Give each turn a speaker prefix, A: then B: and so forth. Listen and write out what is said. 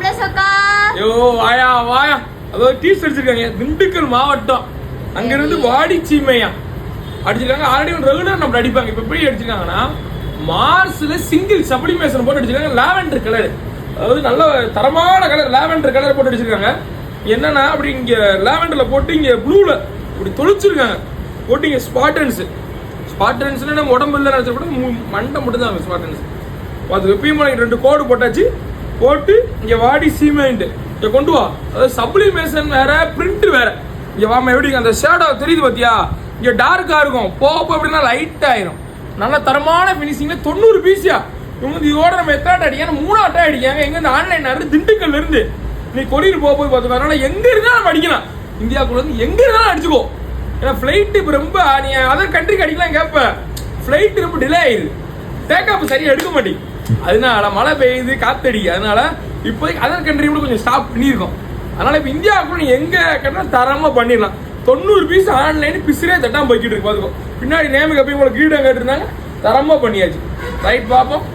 A: ஐயோ வாயா வாயா அதாவது டீஸ் அடிச்சிருக்காங்க திண்டுக்கல் மாவட்டம் அங்கிருந்து வாடி சீமையா அடிச்சிருக்காங்க. ஆல்ரெடி ரெகுலர் நம்ம அடிப்பாங்க. இப்ப எப்படி அடிச்சிருக்காங்கன்னா மார்ஸ்ல சிங்கிள் சப்ளிமேஷன் போட்டு அடிச்சிருக்காங்க. லாவெண்டர் கலர், அதாவது நல்ல தரமான கலர் லாவெண்டர் கலர் போட்டு அடிச்சிருக்காங்க. என்னன்னா அப்படி இங்க லாவெண்டர்ல போட்டு இங்க ப்ளூல இப்படி தொளிச்சிருக்காங்க போட்டு இங்க ஸ்பாட்டன்ஸ்ல நம்ம உடம்பு இல்லை நினைச்ச கூட மண்டை மட்டும் தான் ஸ்பாட்டன்ஸ். அது எப்பயும் 2 கோடு போட்டாச்சு போட்டு இங்க வாடி சீமெண்ட் இங்க கொண்டு வா. அதாவது சப்ளிமேஷன் வேற பிரிண்ட் வேற. இங்க வாம எப்படி அந்த ஷேடோ தெரியுது பாத்தியா, இங்க டார்க்கா இருக்கும் போக அப்படின்னா லைட் ஆயிரும். நல்ல தரமான பினிஷிங்ல 90 பீஸியா. இவங்க இதோட நம்ம எத்தாட்ட அடிக்காங்க 3 ஆட்டா அடிக்காங்க. எங்க இந்த ஆன்லைன் திண்டுக்கல்ல இருந்து நீ கொரியர் போய் பார்த்துக்கோ. அதனால எங்க இருந்தாலும் நம்ம அடிக்கலாம். இந்தியாவுக்குள்ள இருந்து எங்க இருந்தாலும் அடிச்சுக்கோ. ஏன்னா ஃபிளைட் இப்போ ரொம்ப நீ அதர் கண்ட்ரிக்கு அடிக்கலாம் கேட்ப, ஃபிளைட் ரொம்ப டிலே ஆயிடுது, டேக்அப் சரியா எடுக்க மாட்டேங்குது. அதனால மழை பெய்யுது காத்தடி, அதனால இப்போதைக்கு அதர் கண்ட்ரி கூட கொஞ்சம் ஸ்டாப் பண்ணியிருக்கோம். அதனால இப்போ இந்தியாவுக்குள்ள நீ எங்க கட்டினா தரமா பண்ணிடலாம். 90 பீஸ் ஆன்லைன் பிசிறே தட்டாம போய்கிட்டு இருக்கு பாத்துக்கோ. பின்னாடி நேமுக்கு அப்பயும் உங்களுக்கு கிரீடம் கேட்டிருந்தாங்க, தரமா பண்ணியாச்சு. ரைட் பாப்போம்.